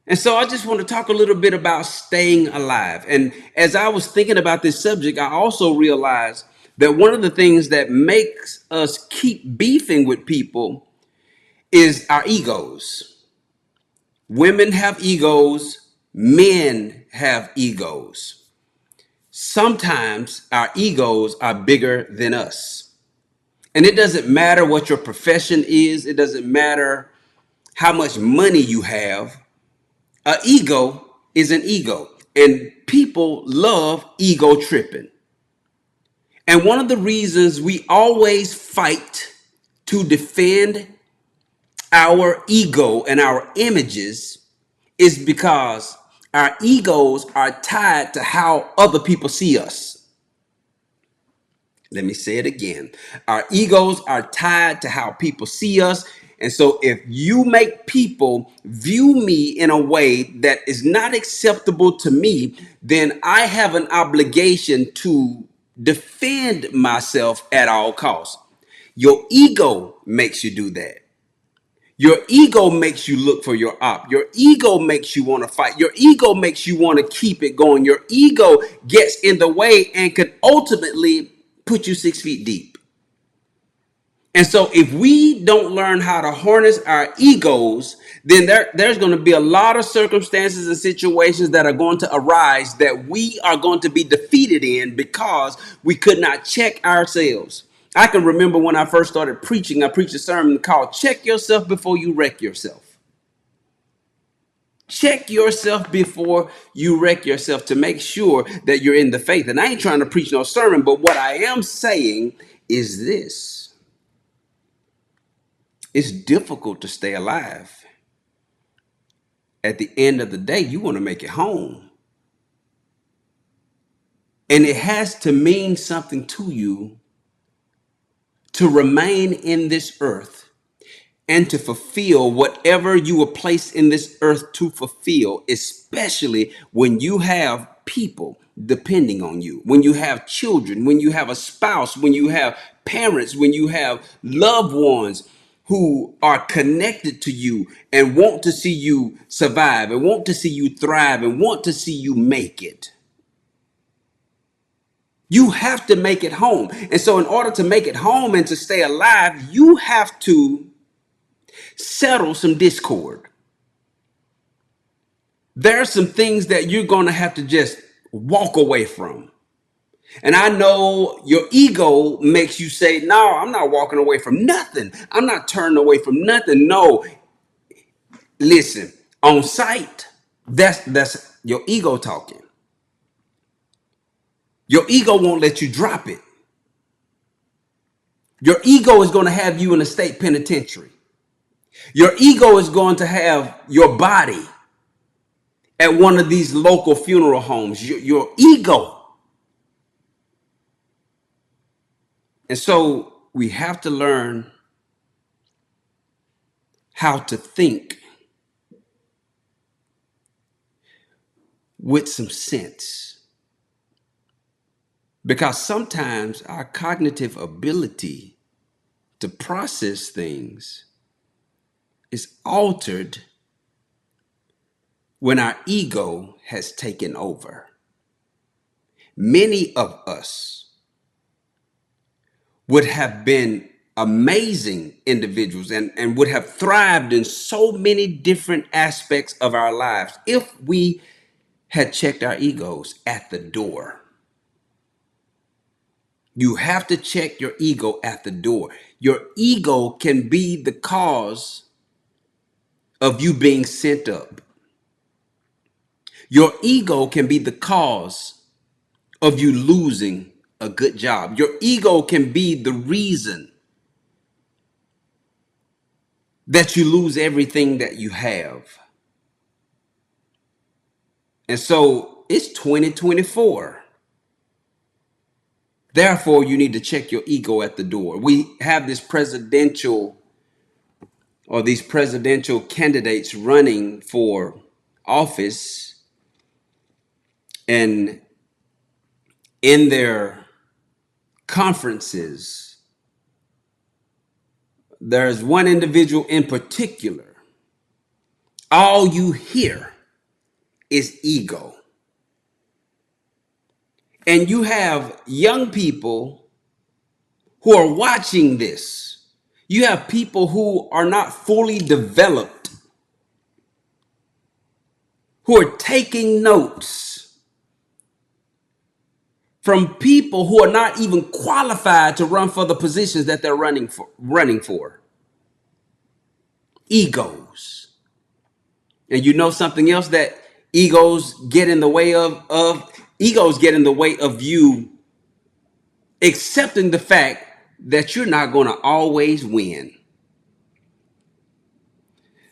And so I just want to talk a little bit about staying alive. And as I was thinking about this subject, I also realized that one of the things that makes us keep beefing with people is our egos. Women have egos, men have egos. Sometimes our egos are bigger than us. And it doesn't matter what your profession is, it doesn't matter how much money you have. An ego is an ego, and people love ego tripping. And one of the reasons we always fight to defend our ego and our images is because our egos are tied to how other people see us. Let me say it again. Our egos are tied to how people see us. And so if you make people view me in a way that is not acceptable to me, then I have an obligation to defend myself at all costs. Your ego makes you do that. Your ego makes you look for your op. Your ego makes you want to fight. Your ego makes you want to keep it going. Your ego gets in the way and could ultimately put you 6 feet deep. And so if we don't learn how to harness our egos, then there's going to be a lot of circumstances and situations that are going to arise that we are going to be defeated in because we could not check ourselves. I can remember when I first started preaching, I preached a sermon called Check Yourself Before You Wreck Yourself. Check yourself before you wreck yourself to make sure that you're in the faith. And I ain't trying to preach no sermon, but what I am saying is this. It's difficult to stay alive. At the end of the day, you want to make it home. And it has to mean something to you to remain in this earth and to fulfill whatever you were placed in this earth to fulfill, especially when you have people depending on you, when you have children, when you have a spouse, when you have parents, when you have loved ones who are connected to you and want to see you survive and want to see you thrive and want to see you make it. You have to make it home. And so in order to make it home and to stay alive, you have to settle some discord. There are some things that you're going to have to just walk away from. And I know your ego makes you say, no, I'm not walking away from nothing. I'm not turning away from nothing. No, listen, on sight, that's your ego talking. Your ego won't let you drop it. Your ego is going to have you in a state penitentiary. Your ego is going to have your body at one of these local funeral homes. Your ego. And so we have to learn how to think with some sense. Because sometimes our cognitive ability to process things is altered when our ego has taken over. Many of us would have been amazing individuals and would have thrived in so many different aspects of our lives if we had checked our egos at the door. You have to check your ego at the door. Your ego can be the cause of you being sent up. Your ego can be the cause of you losing a good job. Your ego can be the reason that you lose everything that you have. And so it's 2024. Therefore, you need to check your ego at the door. We have this presidential or these presidential candidates running for office, and in their conferences, there's one individual in particular. All you hear is ego. And you have young people who are watching this. You have people who are not fully developed, who are taking notes from people who are not even qualified to run for the positions that they're running for. Egos. And you know something else that egos get in the way of egos get in the way of you accepting the fact that you're not going to always win.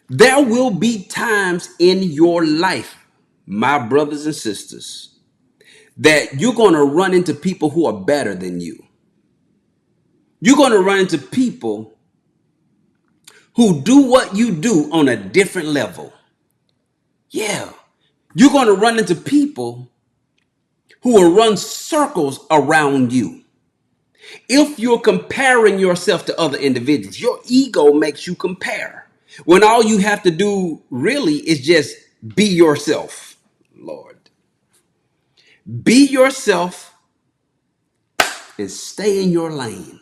There will be times in your life, my brothers and sisters, that you're going to run into people who are better than you. You're going to run into people who do what you do on a different level. Yeah. You're going to run into people who will run circles around you. If you're comparing yourself to other individuals, your ego makes you compare. When all you have to do really is just be yourself. Lord. Be yourself and stay in your lane.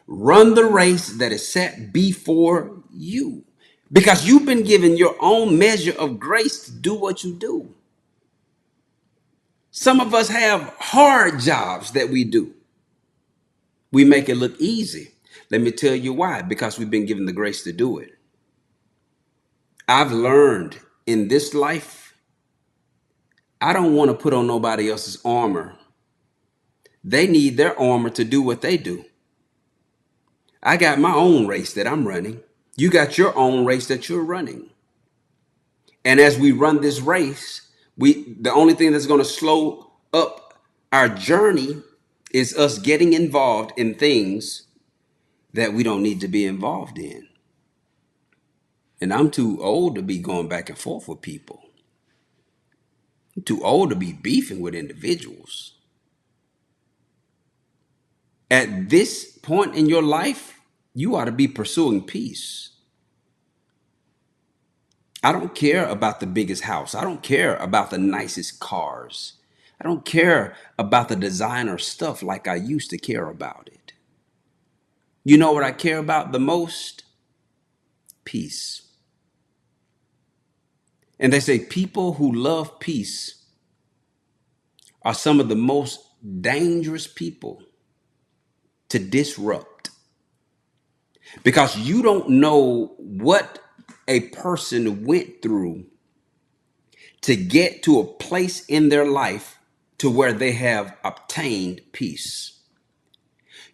Run the race that is set before you. Because you've been given your own measure of grace to do what you do. Some of us have hard jobs that we do. We make it look easy. Let me tell you why. Because we've been given the grace to do it. I've learned in this life, I don't want to put on nobody else's armor. They need their armor to do what they do. I got my own race that I'm running. You got your own race that you're running. And as we run this race, the only thing that's going to slow up our journey is us getting involved in things that we don't need to be involved in. And I'm too old to be going back and forth with people. I'm too old to be beefing with individuals. At this point in your life, you ought to be pursuing peace. I don't care about the biggest house. I don't care about the nicest cars. I don't care about the designer stuff like I used to care about it. You know what I care about the most? Peace. And they say people who love peace are some of the most dangerous people to disrupt. Because you don't know what a person went through to get to a place in their life to where they have obtained peace.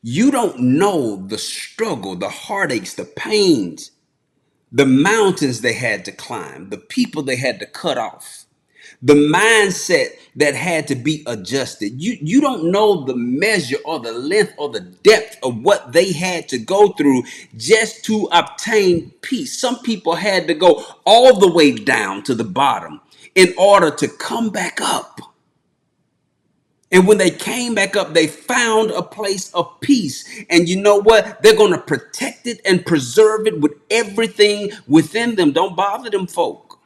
You don't know the struggle, the heartaches, the pains, the mountains they had to climb, the people they had to cut off, the mindset that had to be adjusted. You don't know the measure or the length or the depth of what they had to go through just to obtain peace. Some people had to go all the way down to the bottom in order to come back up. And when they came back up, they found a place of peace. And you know what? They're going to protect it and preserve it with everything within them. Don't bother them folk.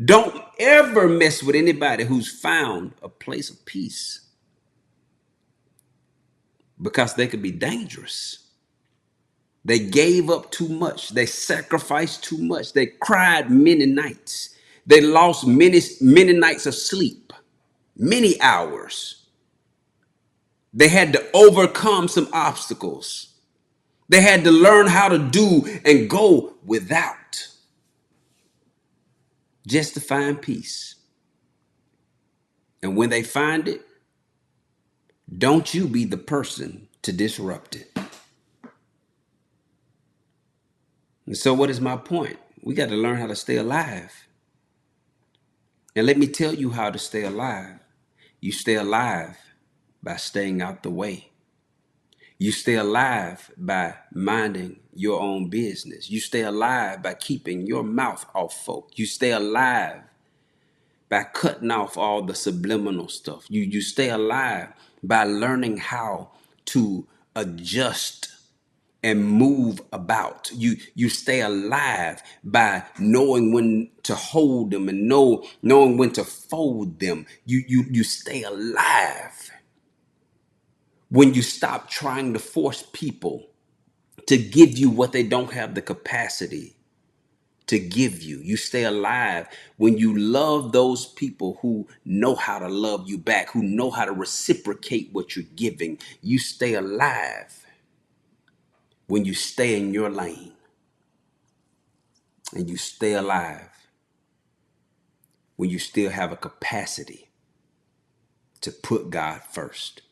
Don't ever mess with anybody who's found a place of peace, because they could be dangerous. They gave up too much. They sacrificed too much. They cried many nights. They lost many nights of sleep, many hours. They had to overcome some obstacles. They had to learn how to do and go without, just to find peace. And when they find it, don't you be the person to disrupt it. And so what is my point? We got to learn how to stay alive. And let me tell you how to stay alive. You stay alive by staying out the way. You stay alive by minding your own business. You stay alive by keeping your mouth off folk. You stay alive by cutting off all the subliminal stuff. You stay alive by learning how to adjust and move about. You stay alive by knowing when to hold them and knowing when to fold them. You stay alive when you stop trying to force people to give you what they don't have the capacity to give you. You stay alive when you love those people who know how to love you back, who know how to reciprocate what you're giving. You stay alive when you stay in your lane, and you stay alive when you still have a capacity to put God first.